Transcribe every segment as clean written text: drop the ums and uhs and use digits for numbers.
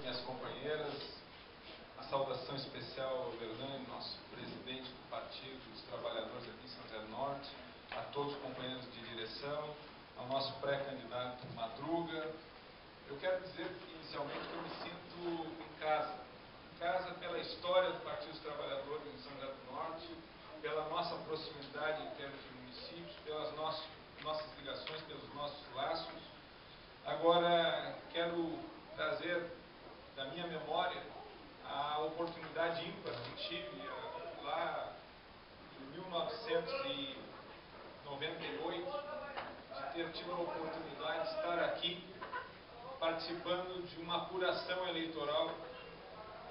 minhas companheiras, a saudação especial ao Bernani, nosso presidente do Partido dos Trabalhadores aqui em São José do Norte, a todos os companheiros de direção, ao nosso pré-candidato Madruga. Eu quero dizer inicialmente que eu me sinto em casa pela história do Partido dos Trabalhadores em São José do Norte, pela nossa proximidade em termos de municípios, pelas nossas ligações, pelos nossos laços. Agora, quero trazer da minha memória a oportunidade ímpar que tive lá em 1998 de ter tido a oportunidade de estar aqui participando de uma apuração eleitoral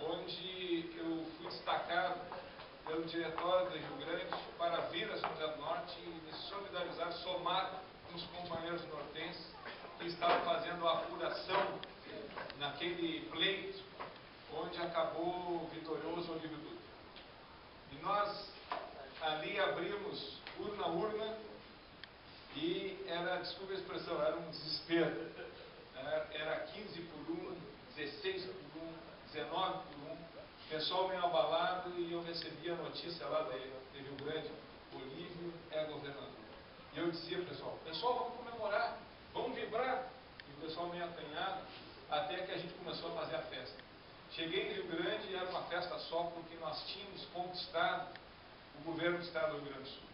onde eu fui destacado pelo diretório do Rio Grande para vir a São José do Norte e me solidarizar, somar com os companheiros nortenses que estavam fazendo a apuração naquele pleito onde acabou vitorioso Olívio Dutra. E nós ali abrimos urna a urna e era, desculpa a expressão, era um desespero. Era 15 por 1, 16 por 1, 19 por 1, o pessoal meio abalado, e eu recebi a notícia lá de Rio Grande: Olívio é governador. E eu dizia, pessoal, vamos comemorar, vamos vibrar. E o pessoal meio acanhado, até que a gente começou a fazer a festa. Cheguei em Rio Grande e era uma festa só, porque nós tínhamos conquistado o governo do Estado do Rio Grande do Sul.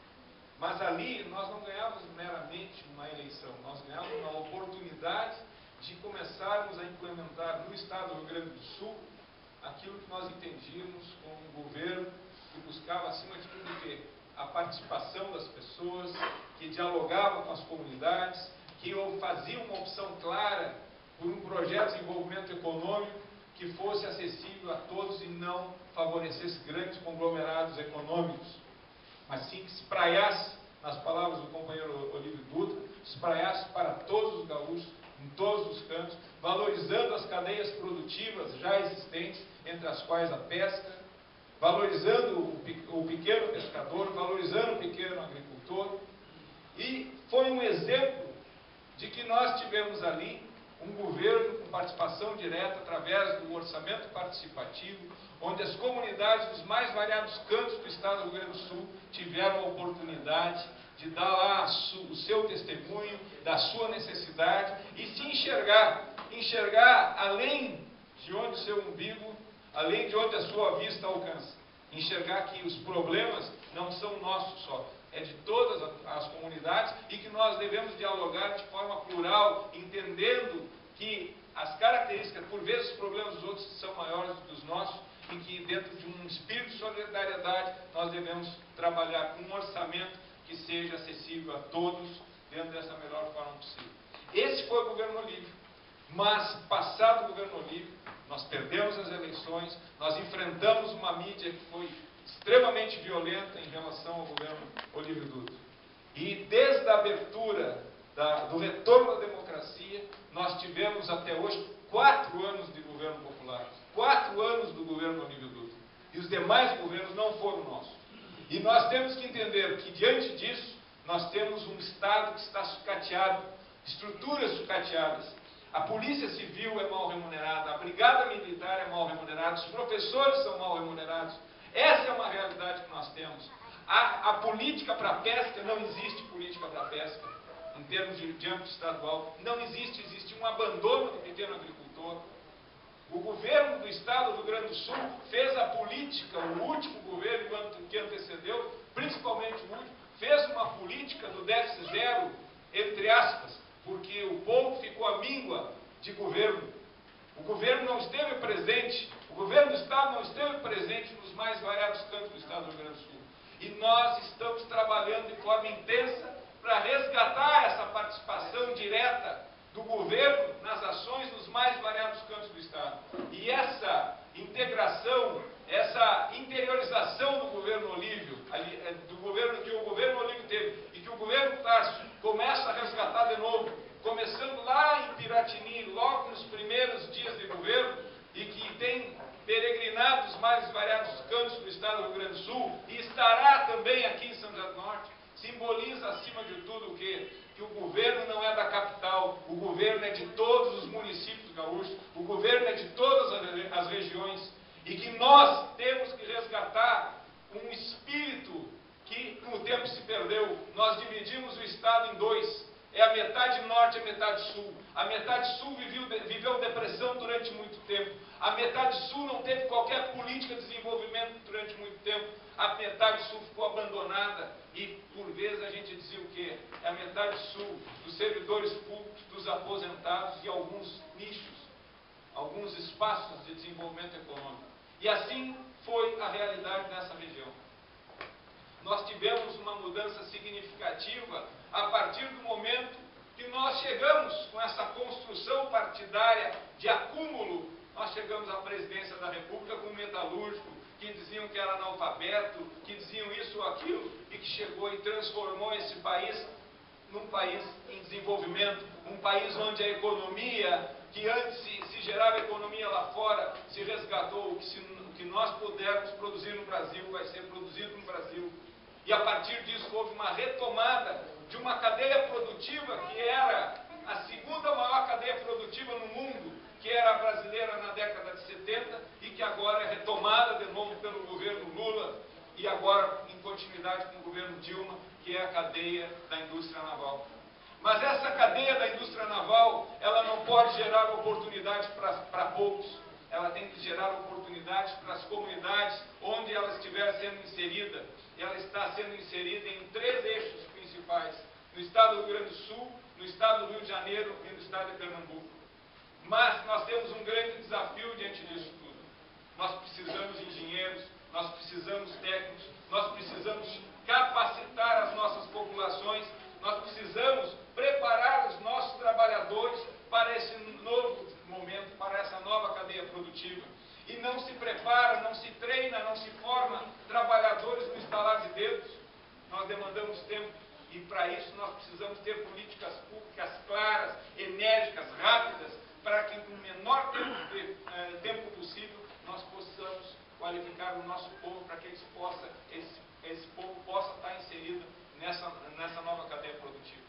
Mas ali nós não ganhávamos meramente uma eleição, nós ganhávamos uma oportunidade de começarmos a implementar no Estado do Rio Grande do Sul aquilo que nós entendíamos como um governo que buscava, acima de tudo, o quê? A participação das pessoas, que dialogava com as comunidades, que fazia uma opção clara por um projeto de desenvolvimento econômico que fosse acessível a todos e não favorecesse grandes conglomerados econômicos, mas sim que espraiasse, nas palavras do companheiro Olívio Dutra, espraiasse para todos os gaúchos, em todos os cantos, valorizando as cadeias produtivas já existentes, entre as quais a pesca, valorizando o pequeno pescador, valorizando o pequeno agricultor. E foi um exemplo de que nós tivemos ali um governo com participação direta através do orçamento participativo, onde as comunidades dos mais variados cantos do Estado do Rio Grande do Sul tiveram a oportunidade de dar lá o seu testemunho, da sua necessidade e se enxergar além de onde o seu umbigo, além de onde a sua vista alcança. Enxergar que os problemas não são nossos só, é de todas as comunidades e que nós devemos dialogar de forma plural, entendendo que as características, por vezes os problemas dos outros são maiores do que os nossos e que dentro de um espírito de solidariedade nós devemos trabalhar com um orçamento que seja acessível a todos dentro dessa melhor forma possível. Esse foi o governo Olívio, mas passado o governo Olívio, nós perdemos as eleições, nós enfrentamos uma mídia que foi extremamente violenta em relação ao governo Olívio Dutra. E desde a abertura do retorno da democracia, nós tivemos até hoje 4 anos de governo popular, 4 anos do governo Olívio Dutra. E os demais governos não foram nossos. E nós temos que entender que, diante disso, nós temos um Estado que está sucateado, estruturas sucateadas. A Polícia Civil é mal remunerada, a Brigada Militar é mal remunerada, os professores são mal remunerados. Essa é uma realidade que nós temos. A política para a pesca, não existe política para a pesca, em termos de âmbito estadual. Não existe, existe um abandono do pequeno agricultor. O governo do Estado do Rio Grande do Sul fez a política, o último governo que antecedeu, principalmente o último, fez uma política do déficit zero, entre aspas, porque o povo ficou à míngua de governo. O governo não esteve presente, o governo do Estado não esteve presente nos mais variados cantos do Estado do Rio Grande do Sul. E nós estamos trabalhando de forma intensa para resgatar essa participação direta do governo nas ações nos mais variados cantos do Estado. E essa integração, essa interiorização do governo Olívio, do governo que o governo Olívio teve e que o governo Tarso começa a resgatar de novo, começando lá em Piratini, logo nos primeiros dias de governo, e que tem peregrinado os mais variados cantos do Estado do Rio Grande do Sul, e estará também aqui em São José do Norte, simboliza, acima de tudo, o quê? Que o governo não é da capital, o governo é de todos os municípios gaúchos, o governo é de todas regiões, e que nós temos que resgatar um espírito que com o tempo se perdeu. Nós dividimos o Estado em dois, é a metade norte e a metade sul. A metade sul viveu depressão durante muito tempo, a metade sul não teve qualquer política de desenvolvimento durante muito tempo, a metade sul ficou abandonada, e por vezes a gente dizia o quê? É a metade sul dos servidores públicos, dos aposentados e alguns nichos, alguns espaços de desenvolvimento econômico. E assim foi a realidade nessa região. Nós tivemos uma mudança significativa a partir do momento que nós chegamos com essa construção partidária de acúmulo. Nós chegamos à presidência da República com um metalúrgico que diziam que era analfabeto, que diziam isso ou aquilo, e que chegou e transformou esse país num país em desenvolvimento, um país onde a economia, que antes se gerava economia lá fora, se resgatou. O que nós pudermos produzir no Brasil vai ser produzido no Brasil. E a partir disso houve uma retomada de uma cadeia produtiva que era a segunda maior cadeia produtiva no mundo, que era a brasileira na década de 70 e que agora é retomada de novo pelo governo Lula e agora em continuidade com o governo Dilma, que é a cadeia da indústria naval. Mas essa cadeia da indústria naval, ela não pode gerar oportunidades para poucos. Ela tem que gerar oportunidades para as comunidades onde ela estiver sendo inserida. E ela está sendo inserida em 3 eixos principais: no estado do Rio Grande do Sul, no estado do Rio de Janeiro e no estado de Pernambuco. Mas nós temos um grande desafio diante disso tudo. Nós precisamos de engenheiros, nós precisamos de técnicos, nós precisamos capacitar as nossas populações, nós precisamos preparar os nossos trabalhadores para esse novo momento, para essa nova cadeia produtiva. E não se prepara, não se treina, não se forma trabalhadores no estalar de dedos. Nós demandamos tempo e para isso nós precisamos ter políticas públicas claras, enérgicas, rápidas, para que no menor tempo possível nós possamos qualificar o nosso povo para que esse povo possa estar inserido nessa nova cadeia produtiva.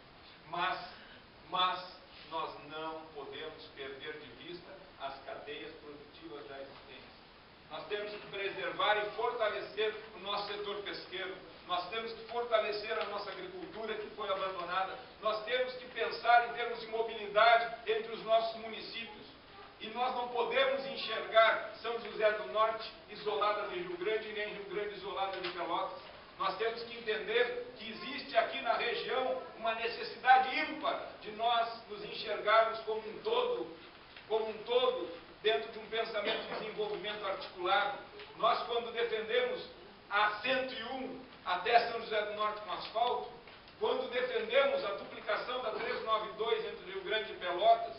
Mas nós não podemos perder de vista as cadeias produtivas da existência. Nós temos que preservar e fortalecer o nosso setor pesqueiro. Nós temos que fortalecer a nossa agricultura que foi abandonada. Nós temos que pensar em termos de mobilidade entre os nossos municípios. E nós não podemos enxergar São José do Norte isolada de Rio Grande, nem Rio Grande isolada de Pelotas. Nós temos que entender que existe aqui na região uma necessidade ímpar de nós nos enxergarmos como um todo, dentro de um pensamento de desenvolvimento articulado. Nós, quando defendemos a 101 até São José do Norte com asfalto, quando defendemos a duplicação da 392 entre Rio Grande e Pelotas,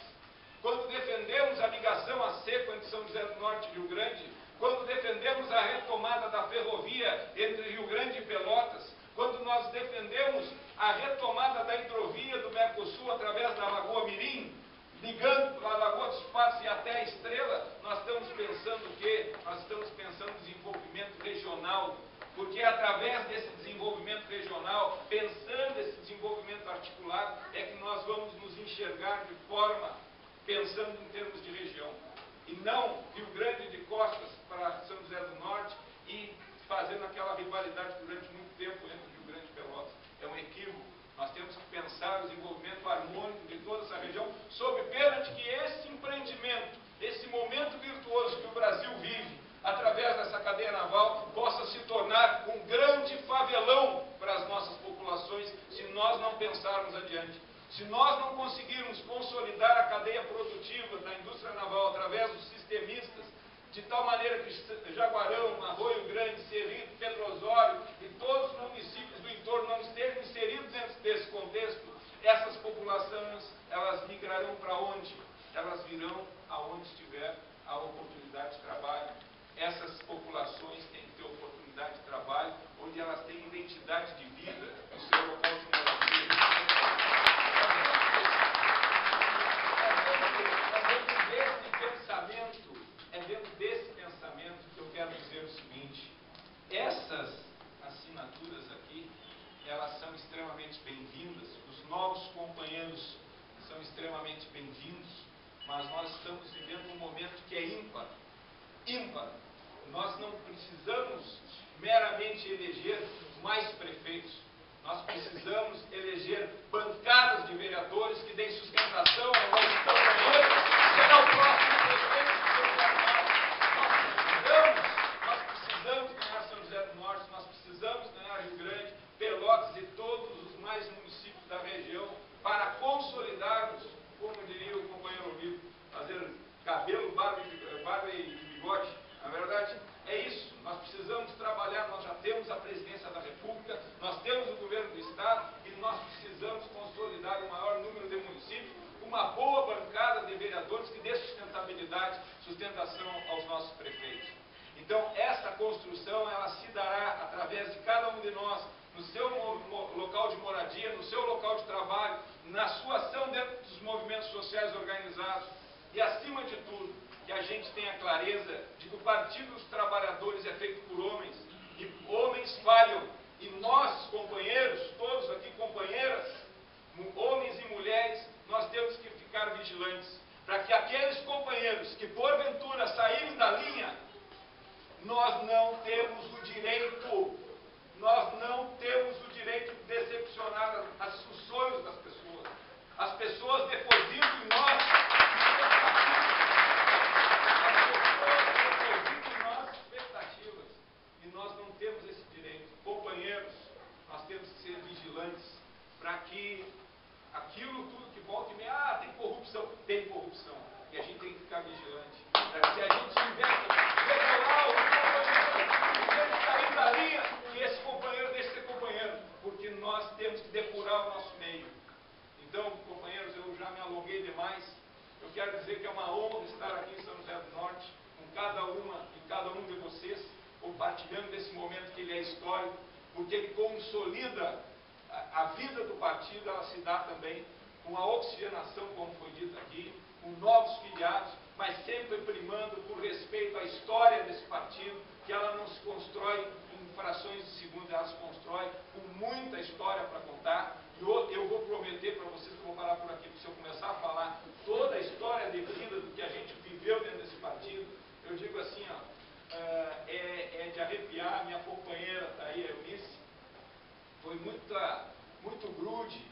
quando defendemos a ligação a seco entre São José do Norte e Rio Grande, quando defendemos a retomada da ferrovia entre Rio Grande e Pelotas, quando nós defendemos a retomada da hidrovia do Mercosul através da Lagoa Mirim, ligando a Lagoa dos Patos e até a Estrela, nós estamos pensando o quê? Nós estamos pensando em desenvolvimento regional, porque através desse desenvolvimento regional, pensando esse desenvolvimento articulado, é que nós vamos nos enxergar de forma, pensando em termos de região. E não Rio Grande de costas para São José do Norte e fazendo aquela rivalidade durante muito tempo entre Rio Grande e Pelotas. É um equívoco. Nós temos que pensar o desenvolvimento harmônico de toda essa região, sob pena de que esse empreendimento, esse momento virtuoso que o Brasil vive, através dessa cadeia naval, possa se tornar um grande favelão para as nossas populações, se nós não pensarmos adiante. Se nós não conseguirmos consolidar a cadeia produtiva da indústria naval através dos sistemistas, de tal maneira que Jaguarão, Arroio Grande, Cerrito, Pedrosório e todos os municípios do entorno não estejam inseridos dentro desse contexto, essas populações, elas migrarão para onde? Elas virão aonde estiver a oportunidade de trabalho. Essas populações têm que ter oportunidade de trabalho, onde elas têm identidade de vida, o seu local de moradia. É dentro desse pensamento que eu quero dizer o seguinte: essas assinaturas aqui, elas são extremamente bem-vindas, os novos companheiros são extremamente bem-vindos, mas nós estamos vivendo um para consolidarmos, como diria o companheiro Olívio, fazer cabelo, barba e bigode. Na verdade, é isso. Nós precisamos trabalhar, nós já temos a presidência da República, nós temos o governo do Estado e nós precisamos consolidar o maior número de municípios, uma boa bancada de vereadores que dê sustentação aos nossos prefeitos. Então, essa construção, ela se dará através de cada um de nós, no seu local de moradia, no seu local de trabalho, na sua ação dentro dos movimentos sociais organizados e, acima de tudo, que a gente tenha clareza de que o Partido dos Trabalhadores é feito por homens, e homens falham, e nós, companheiros, todos aqui, companheiras, homens e mulheres, nós temos que ficar vigilantes, para que aqueles companheiros que porventura saírem da linha, nós não temos o direito de decepcionar os sonhos das pessoas. As pessoas depositam em nós, expectativas, e nós não temos esse direito. Companheiros, nós temos que ser vigilantes, para que aquilo tudo que volta e meia, tem corrupção, e a gente tem que ficar vigilante, para que se a gente tiver que regular o companheiro sair da linha, que esse companheiro deixe de ser companheiro, porque nós temos que depurar o nosso meio. Então, companheiros, eu já me alonguei demais. Eu quero dizer que é uma honra estar aqui em São José do Norte, com cada uma e cada um de vocês, compartilhando desse momento que ele é histórico, porque ele consolida a vida do partido. Ela se dá também com a oxigenação, como foi dito aqui, com novos filiados, mas sempre primando por respeito à história desse partido, que ela não se constrói em frações de segundo, ela se constrói com muita história para contar. E eu vou prometer para vocês que eu vou parar por aqui, porque se eu começar a falar toda a história de vida do que a gente viveu dentro desse partido, eu digo assim, ó, é de arrepiar. Minha companheira está aí, a Eunice, foi muito grude,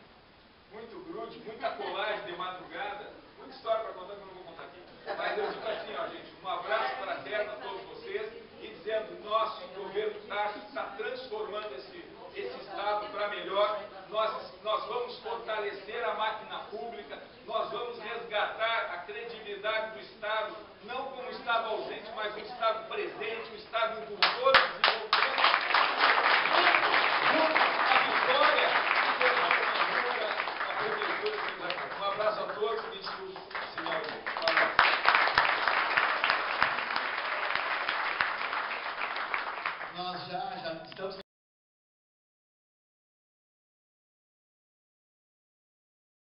muita colagem de madrugada, muita história para contar que eu não vou contar aqui. Mas eu digo assim, ó, gente, um abraço fraterno a todos vocês e dizendo, nosso governo está transformando esse Estado para melhor. Nós vamos fortalecer a máquina pública, nós vamos resgatar a credibilidade do Estado, não como um Estado ausente, mas um Estado presente, um Estado impulsor de desenvolvimento. A vitória, um abraço a todos e desculpe, senhor. Nós já estamos